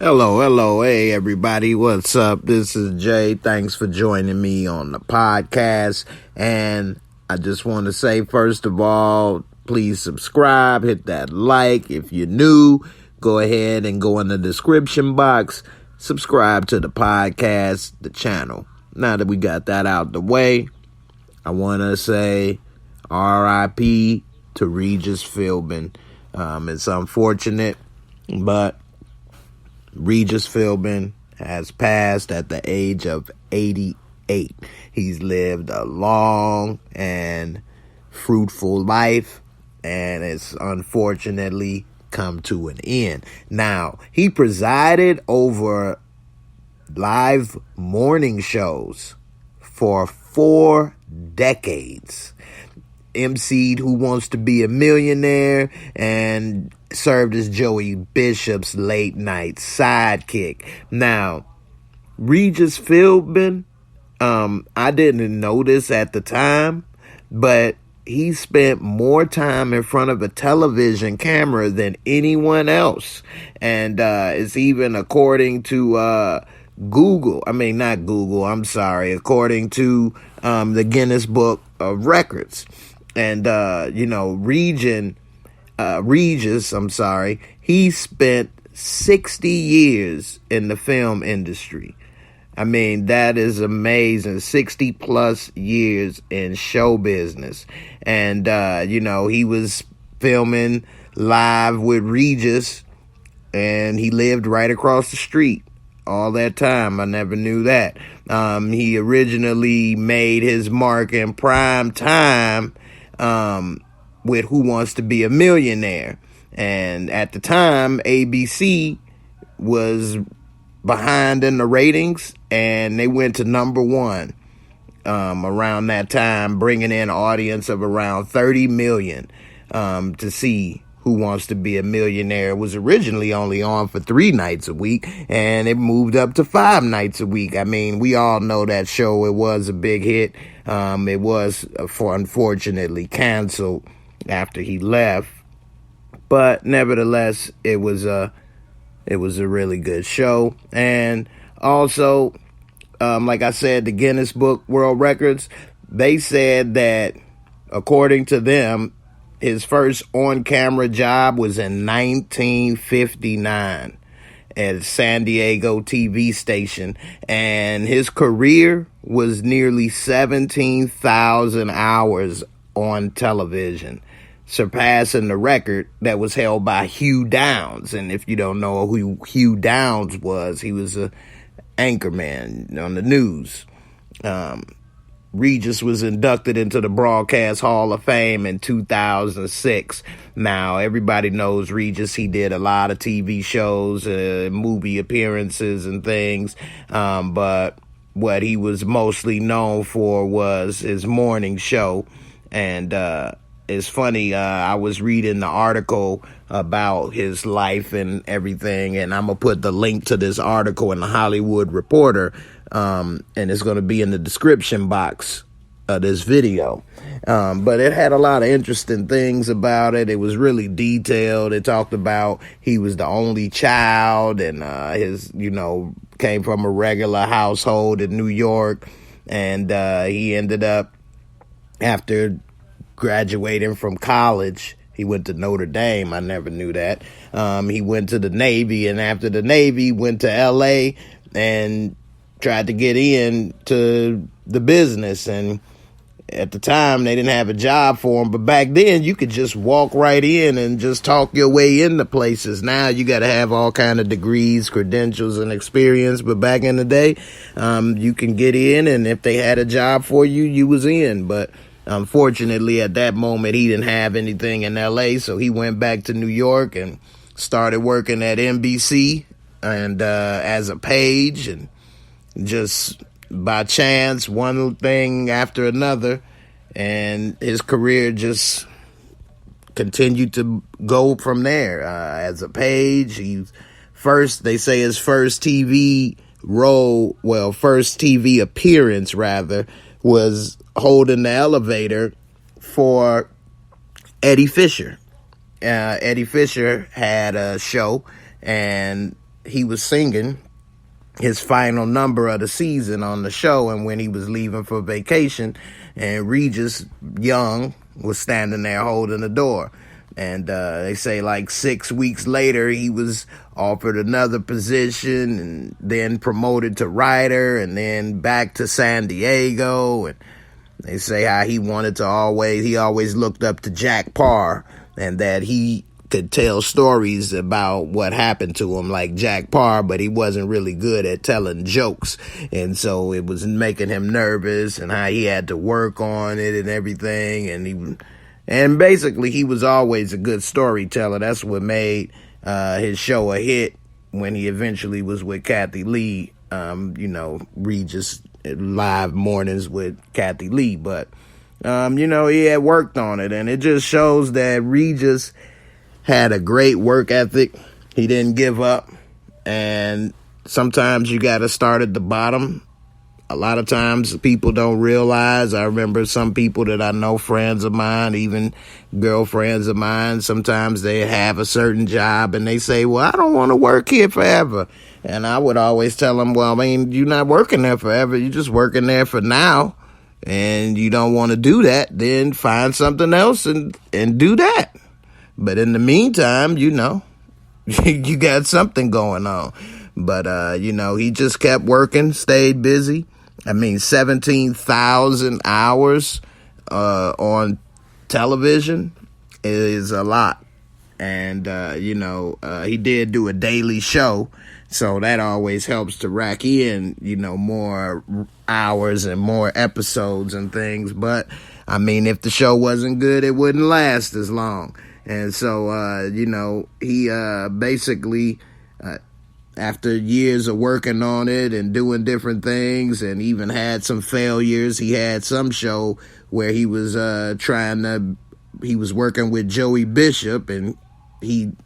Hello, hey everybody, what's up? This is Jay. Thanks for joining me on the podcast. And I just want to say, first of all, please subscribe, hit that like. If you're new, go ahead and go in the description box, subscribe to the podcast, the channel. Now that we got that out the way, I want to say R.I.P. to Regis-Philbin. It's unfortunate, but Regis-Philbin has passed at the age of 88. He's lived a long and fruitful life, and it's unfortunately come to an end. Now, he presided over live morning shows for 4 decades. MC'd Who Wants to Be a Millionaire and served as Joey Bishop's late night sidekick. Now, Regis-Philbin, I didn't notice at the time, but he spent more time in front of a television camera than anyone else. And it's even according to according to the Guinness Book of Records. And, Regis, he spent 60 years in the film industry. I mean, that is amazing. 60 plus years in show business. And, he was filming live with Regis, and he lived right across the street all that time. I never knew that. He originally made his mark in prime time with Who Wants to Be a Millionaire. And at the time, ABC was behind in the ratings, and they went to number 1 around that time, bringing in an audience of around 30 million to see Who Wants to Be a Millionaire. It was originally only on for 3 nights a week, and it moved up to 5 nights a week. I mean, we all know that show. It was a big hit. It was unfortunately canceled after he left, but nevertheless, it was a really good show. And also, like I said, the Guinness Book World Records, they said that according to them, his first on-camera job was in 1959 at San Diego TV station, and his career was nearly 17,000 hours on television, surpassing the record that was held by Hugh Downs. And if you don't know who Hugh Downs was, he was an anchorman on the news. Regis was inducted into the Broadcast Hall of Fame in 2006. Now, everybody knows Regis. He did a lot of TV shows, movie appearances and things. But what he was mostly known for was his morning show. And it's funny, I was reading the article about his life and everything, and I'm going to put the link to this article in the Hollywood Reporter, and it's going to be in the description box of this video. But it had a lot of interesting things about it. It was really detailed. It talked about he was the only child, and his, came from a regular household in New York, and he ended up, after graduating from college, he went to Notre Dame. I never knew that. He went to the Navy, and after the Navy, went to L.A. and tried to get into the business. And at the time, they didn't have a job for him. But back then, you could just walk right in and just talk your way into places. Now, you got to have all kind of degrees, credentials, and experience. But back in the day, you can get in, and if they had a job for you, you was in. But unfortunately, at that moment, he didn't have anything in L.A., so he went back to New York and started working at NBC and as a page, and just by chance, one thing after another, and his career just continued to go from there. As a page, they say his first TV appearance, was holding the elevator for Eddie Fisher. Eddie Fisher had a show, and he was singing his final number of the season on the show, and when he was leaving for vacation, and Regis, young, was standing there holding the door. And they say like 6 weeks later, he was offered another position and then promoted to writer and then back to San Diego. And they say how he always looked up to Jack Parr, and that he could tell stories about what happened to him like Jack Parr, but he wasn't really good at telling jokes. And so it was making him nervous, and how he had to work on it and everything. And basically, he was always a good storyteller. That's what made his show a hit when he eventually was with Kathy Lee. Regis live mornings with Kathy Lee. But, he had worked on it. And it just shows that Regis had a great work ethic. He didn't give up. And sometimes you got to start at the bottom. A lot of times people don't realize. I remember some people that I know, friends of mine, even girlfriends of mine, sometimes they have a certain job and they say, well, I don't want to work here forever. And I would always tell them, well, I mean, you're not working there forever. You're just working there for now. And you don't want to do that, then find something else and do that. But in the meantime, you got something going on. But, he just kept working, stayed busy. 17,000 hours on television is a lot. And, he did do a daily show. So that always helps to rack in, more hours and more episodes and things. But, if the show wasn't good, it wouldn't last as long. And so, he basically... after years of working on it and doing different things and even had some failures, he had some show where he was he was working with Joey Bishop. And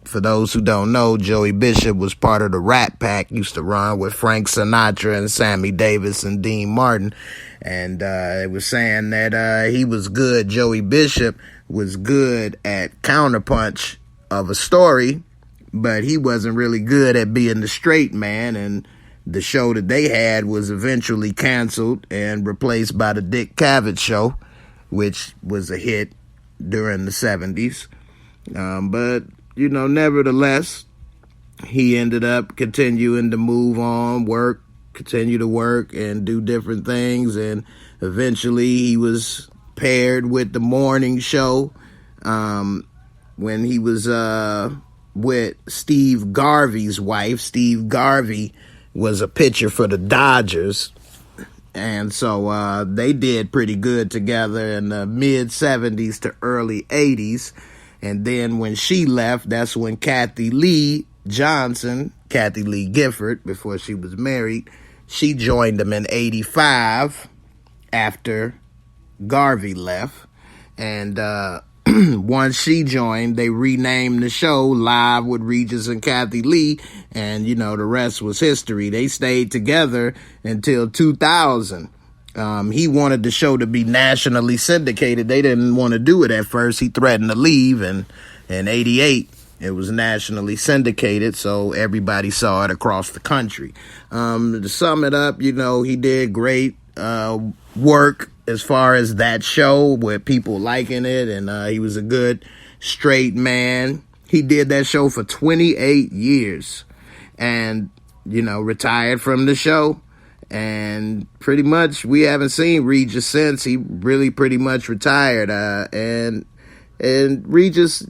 for those who don't know, Joey Bishop was part of the Rat Pack, used to run with Frank Sinatra and Sammy Davis and Dean Martin. And it was saying that he was good. Joey Bishop was good at counterpunch of a story, but he wasn't really good at being the straight man. And the show that they had was eventually canceled and replaced by the Dick Cavett Show, which was a hit during the 70s. But, nevertheless, he ended up continuing to move on, continue to work and do different things. And eventually he was paired with the morning show when he was... with Steve Garvey's wife. Steve Garvey was a pitcher for the Dodgers. And so they did pretty good together in the mid-70s to early 80s. And then when she left, that's when Kathy Lee Johnson, Kathy Lee Gifford, before she was married, she joined them in 85 after Garvey left. And once she joined, they renamed the show Live with Regis and Kathy Lee, and, the rest was history. They stayed together until 2000. He wanted the show to be nationally syndicated. They didn't want to do it at first. He threatened to leave, and in 88, it was nationally syndicated, so everybody saw it across the country. To sum it up, he did great work as far as that show with people liking it, and he was a good straight man. He did that show for 28 years and, retired from the show. And pretty much we haven't seen Regis since. He really pretty much retired. And Regis,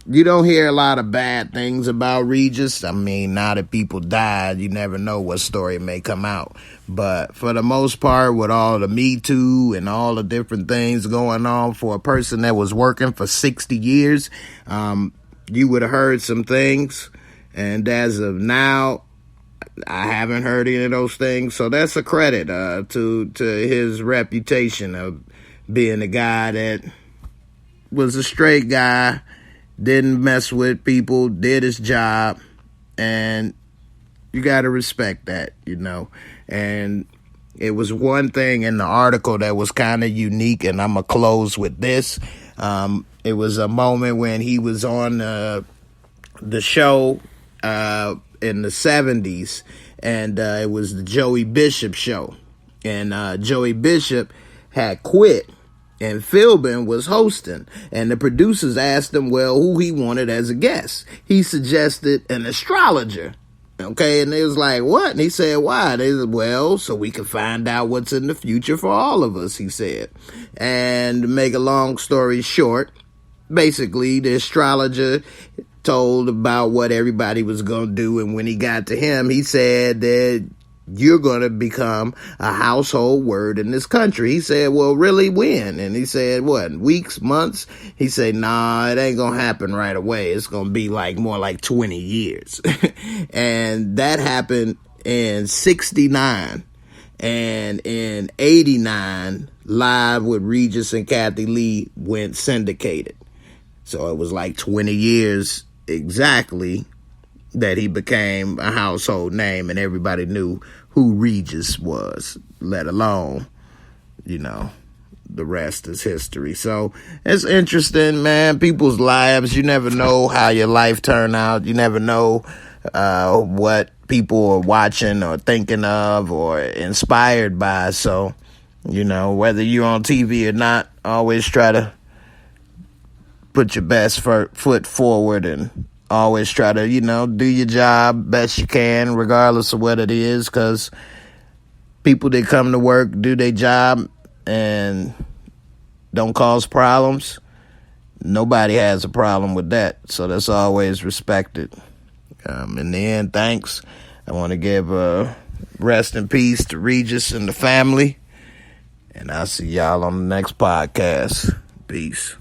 you don't hear a lot of bad things about Regis. Now that people died, you never know what story may come out. But for the most part, with all the Me Too and all the different things going on for a person that was working for 60 years, you would have heard some things. And as of now, I haven't heard any of those things. So that's a credit to his reputation of being a guy that was a straight guy, didn't mess with people, did his job, and you got to respect that, And it was one thing in the article that was kind of unique, and I'm going to close with this. It was a moment when he was on the show in the 70s, and it was the Joey Bishop show. And Joey Bishop had quit, and Philbin was hosting. And the producers asked him, well, who he wanted as a guest. He suggested an astrologer. Okay, and they was like, what? And he said, why? They said, well, so we can find out what's in the future for all of us, he said. And to make a long story short, basically, the astrologer told about what everybody was going to do, and when he got to him, he said that you're going to become a household word in this country. He said, well, really, when? And he said, what, weeks, months? He said, nah, it ain't going to happen right away. It's going to be more like 20 years. And that happened in 69. And in 89, Live with Regis and Kathy Lee went syndicated. So it was like 20 years exactly that he became a household name, and everybody knew who Regis was, let alone, the rest is history. So it's interesting, man. People's lives, you never know how your life turned out. You never know what people are watching or thinking of or inspired by. So, whether you're on TV or not, always try to put your best foot forward and always try to, do your job best you can, regardless of what it is, because people that come to work, do their job, and don't cause problems, nobody has a problem with that. So that's always respected. In the end, thanks. I want to give rest in peace to Regis and the family, and I'll see y'all on the next podcast. Peace.